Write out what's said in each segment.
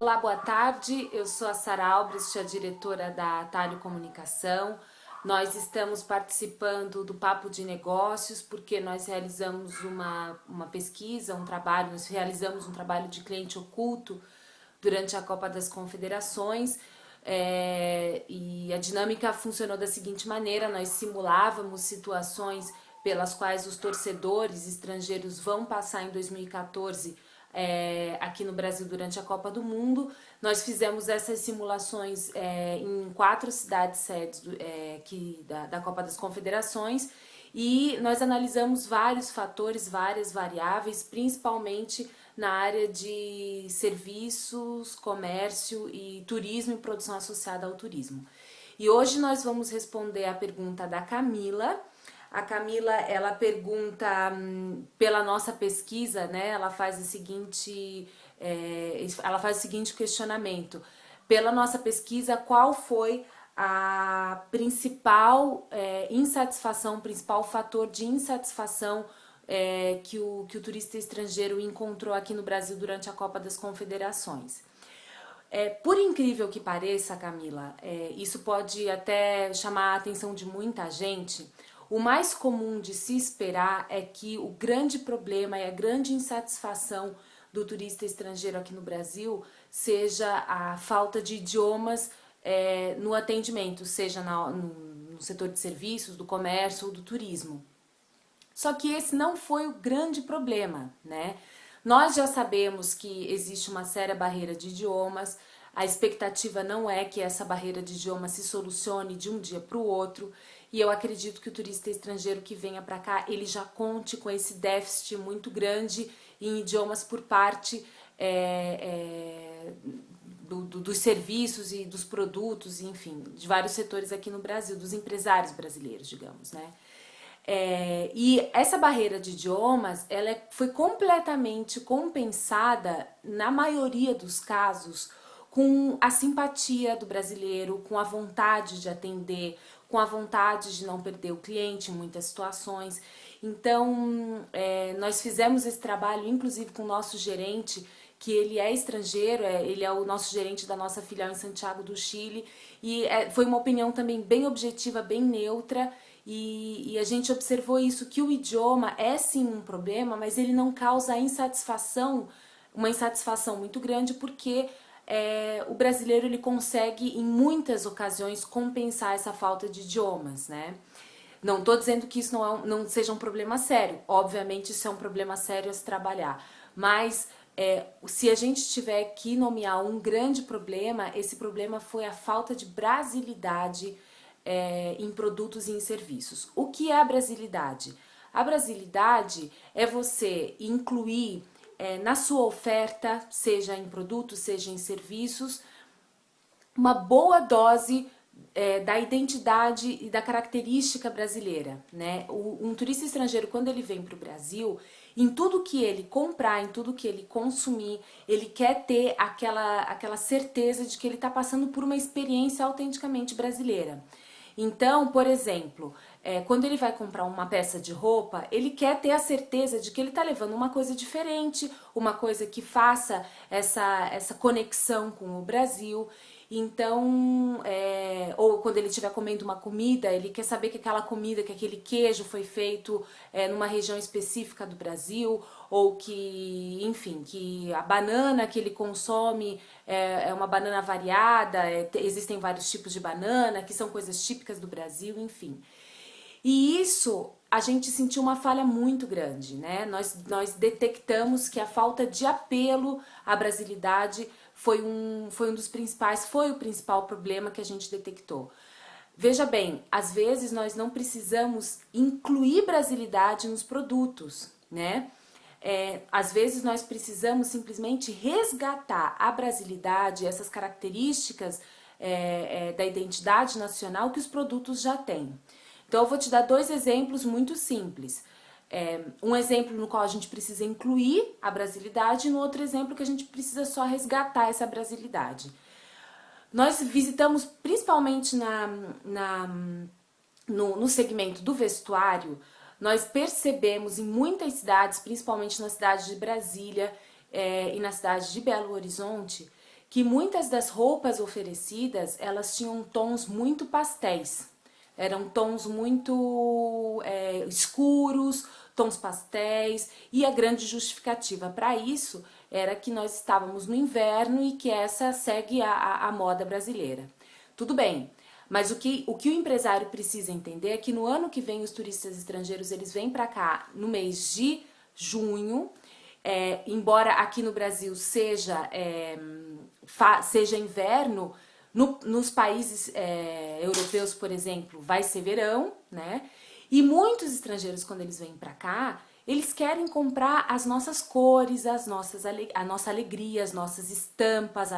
Olá, boa tarde. Eu sou a Sara Albrecht, a diretora da Atalho Comunicação. Nós estamos participando do Papo de Negócios porque nós realizamos uma pesquisa, nós realizamos um trabalho de cliente oculto durante a Copa das Confederações. E a dinâmica funcionou da seguinte maneira: nós simulávamos situações pelas quais os torcedores estrangeiros vão passar em 2014 aqui no Brasil durante a Copa do Mundo. Nós fizemos essas simulações em 4 cidades sedes da Copa das Confederações, e nós analisamos vários fatores, várias variáveis, principalmente na área de serviços, comércio e turismo e produção associada ao turismo. E hoje nós vamos responder a pergunta da Camila. A Camila, ela pergunta pela nossa pesquisa, né? Ela faz o seguinte questionamento: pela nossa pesquisa, qual foi a principal insatisfação, o principal fator de insatisfação que o turista estrangeiro encontrou aqui no Brasil durante a Copa das Confederações? Por incrível que pareça, Camila, isso pode até chamar a atenção de muita gente. O mais comum de se esperar é que o grande problema e a grande insatisfação do turista estrangeiro aqui no Brasil seja a falta de idiomas no atendimento, seja no setor de serviços, do comércio ou do turismo. Só que esse não foi o grande problema, né? Nós já sabemos que existe uma séria barreira de idiomas. A expectativa não é que essa barreira de idioma se solucione de um dia para o outro, e eu acredito que o turista estrangeiro que venha para cá, ele já conte com esse déficit muito grande em idiomas por parte dos serviços e dos produtos, enfim, de vários setores aqui no Brasil, dos empresários brasileiros, digamos, né? E essa barreira de idiomas, foi completamente compensada, na maioria dos casos, com a simpatia do brasileiro, com a vontade de atender, com a vontade de não perder o cliente em muitas situações. Então, nós fizemos esse trabalho, inclusive com o nosso gerente, que ele é estrangeiro, ele é o nosso gerente da nossa filial em Santiago do Chile, e foi uma opinião também bem objetiva, bem neutra, e a gente observou isso, que o idioma é sim um problema, mas ele não causa uma insatisfação muito grande, porque o brasileiro ele consegue em muitas ocasiões compensar essa falta de idiomas, né? Não estou dizendo que isso não seja um problema sério, obviamente isso é um problema sério a se trabalhar, mas se a gente tiver que nomear um grande problema, esse problema foi a falta de brasilidade em produtos e em serviços. O que é a brasilidade? A brasilidade é você incluir na sua oferta, seja em produtos, seja em serviços, uma boa dose da identidade e da característica brasileira, né? Um turista estrangeiro, quando ele vem para o Brasil, em tudo que ele comprar, em tudo que ele consumir, ele quer ter aquela certeza de que ele está passando por uma experiência autenticamente brasileira. Então, por exemplo, quando ele vai comprar uma peça de roupa, ele quer ter a certeza de que ele está levando uma coisa diferente, uma coisa que faça essa conexão com o Brasil. Então, ou quando ele estiver comendo uma comida, ele quer saber que aquela comida, que aquele queijo foi feito numa região específica do Brasil, ou que, enfim, que a banana que ele consome é uma banana variada, existem vários tipos de banana, que são coisas típicas do Brasil, enfim. E isso, a gente sentiu uma falha muito grande, né? Nós detectamos que a falta de apelo à brasilidade foi o principal problema que a gente detectou. Veja bem, às vezes nós não precisamos incluir brasilidade nos produtos, né? Às vezes nós precisamos simplesmente resgatar a brasilidade, essas características da identidade nacional que os produtos já têm. Então eu vou te dar 2 exemplos muito simples. Um exemplo no qual a gente precisa incluir a brasilidade, e no outro exemplo que a gente precisa só resgatar essa brasilidade. Nós visitamos principalmente no segmento do vestuário, nós percebemos em muitas cidades, principalmente na cidade de Brasília e na cidade de Belo Horizonte, que muitas das roupas oferecidas, elas tinham tons muito pastéis. Eram tons muito escuros, tons pastéis, e a grande justificativa para isso era que nós estávamos no inverno e que essa segue a moda brasileira. Tudo bem, mas o que o empresário precisa entender é que no ano que vem os turistas estrangeiros eles vêm para cá no mês de junho, embora aqui no Brasil seja inverno, nos países europeus, por exemplo, vai ser verão, né? E muitos estrangeiros, quando eles vêm para cá, eles querem comprar as nossas cores, a nossa alegria, as nossas estampas,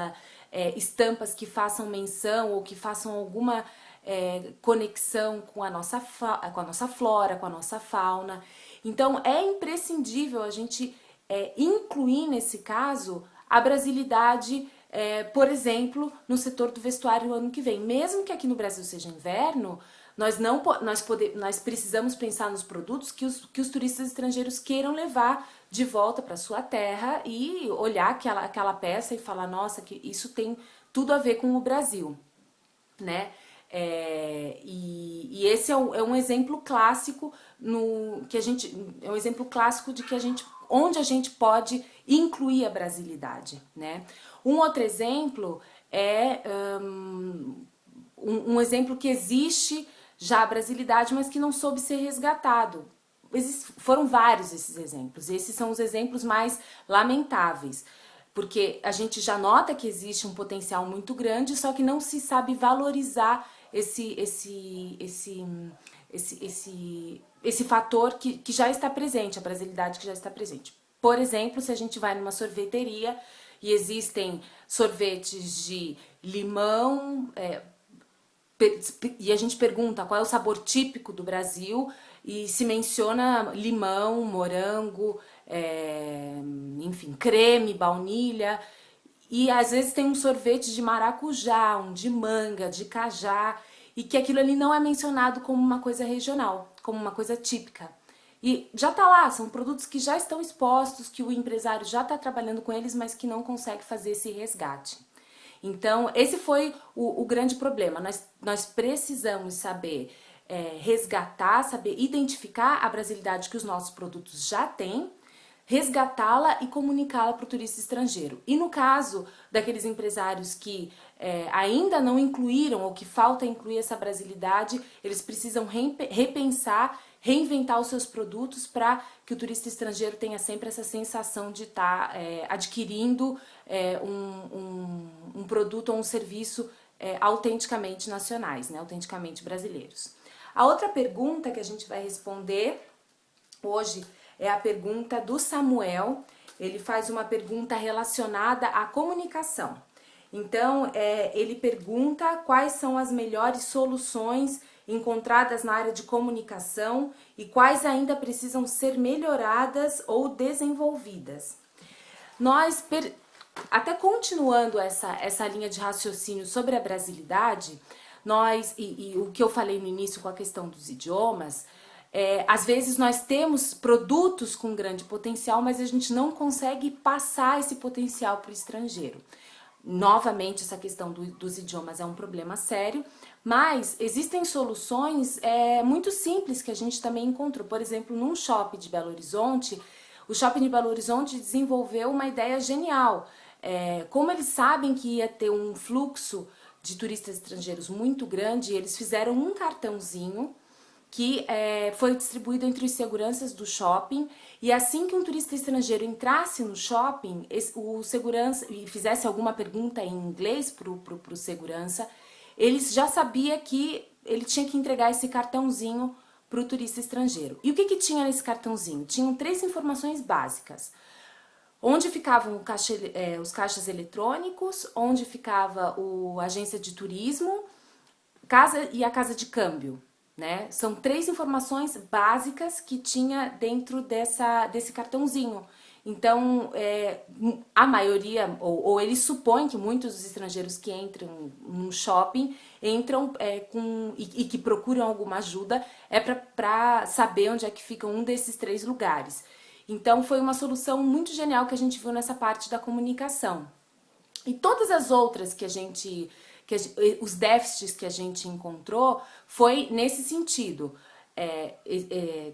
estampas que façam menção ou que façam alguma conexão com a nossa flora, com a nossa fauna. Então, é imprescindível a gente incluir, nesse caso, a brasilidade, por exemplo, no setor do vestuário ano que vem. Mesmo que aqui no Brasil seja inverno, nós precisamos pensar nos produtos que os turistas estrangeiros queiram levar de volta para sua terra e olhar aquela peça e falar, nossa, que isso tem tudo a ver com o Brasil, né? E esse é um exemplo clássico é um exemplo clássico de onde a gente pode incluir a brasilidade, né? Um outro exemplo é um exemplo que existe já a brasilidade, mas que não soube ser resgatado. Foram vários esses exemplos. Esses são os exemplos mais lamentáveis, porque a gente já nota que existe um potencial muito grande, só que não se sabe valorizar esse fator que já está presente, a brasilidade que já está presente. Por exemplo, se a gente vai numa sorveteria e existem sorvetes de limão, e a gente pergunta qual é o sabor típico do Brasil e se menciona limão, morango, enfim, creme, baunilha, e às vezes tem um sorvete de maracujá, um de manga, de cajá, e que aquilo ali não é mencionado como uma coisa regional, como uma coisa típica. E já tá lá, são produtos que já estão expostos, que o empresário já está trabalhando com eles, mas que não consegue fazer esse resgate. Então, esse foi o grande problema. Nós precisamos saber resgatar, saber identificar a brasilidade que os nossos produtos já têm, resgatá-la e comunicá-la para o turista estrangeiro. E no caso daqueles empresários que ainda não incluíram ou que falta incluir essa brasilidade, eles precisam repensar, reinventar os seus produtos para que o turista estrangeiro tenha sempre essa sensação de estar adquirindo um produto ou um serviço autenticamente nacionais, né, autenticamente brasileiros. A outra pergunta que a gente vai responder hoje é a pergunta do Samuel. Ele faz uma pergunta relacionada à comunicação. Então, ele pergunta quais são as melhores soluções encontradas na área de comunicação e quais ainda precisam ser melhoradas ou desenvolvidas. Até continuando essa linha de raciocínio sobre a brasilidade, e o que eu falei no início com a questão dos idiomas, às vezes nós temos produtos com grande potencial, mas a gente não consegue passar esse potencial para o estrangeiro. Novamente, essa questão dos idiomas é um problema sério, mas existem soluções muito simples que a gente também encontrou. Por exemplo, num shopping de Belo Horizonte, o shopping de Belo Horizonte desenvolveu uma ideia genial. Como eles sabem que ia ter um fluxo de turistas estrangeiros muito grande, eles fizeram um cartãozinho que foi distribuído entre os seguranças do shopping, e assim que um turista estrangeiro entrasse no shopping, o segurança e fizesse alguma pergunta em inglês pro segurança, ele já sabia que ele tinha que entregar esse cartãozinho para o turista estrangeiro. E o que tinha nesse cartãozinho? Tinham 3 informações básicas. Onde ficavam os caixas eletrônicos, onde ficava a agência de turismo, a casa de câmbio. Né? São 3 informações básicas que tinha dentro desse cartãozinho. Então, a maioria, ou eles supõem que muitos dos estrangeiros que entram num shopping, entram e que procuram alguma ajuda, para saber onde é que fica um desses 3 lugares. Então, foi uma solução muito genial que a gente viu nessa parte da comunicação. E todas as outras os déficits que a gente encontrou foi nesse sentido.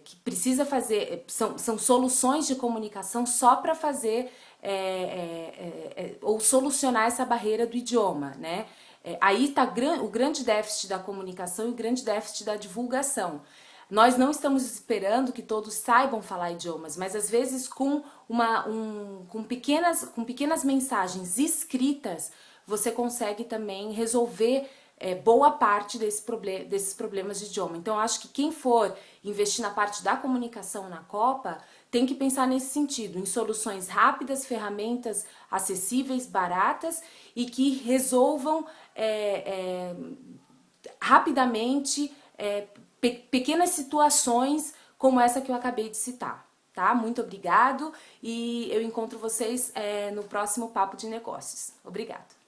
Que precisa fazer, são soluções de comunicação só para fazer ou solucionar essa barreira do idioma, né? Aí está o grande déficit da comunicação e o grande déficit da divulgação. Nós não estamos esperando que todos saibam falar idiomas, mas às vezes com pequenas mensagens escritas, você consegue também resolver boa parte desses problemas de idioma. Então, eu acho que quem for investir na parte da comunicação na Copa tem que pensar nesse sentido, em soluções rápidas, ferramentas acessíveis, baratas e que resolvam rapidamente pequenas situações como essa que eu acabei de citar. Tá? Muito obrigado e eu encontro vocês no próximo Papo de Negócios. Obrigado!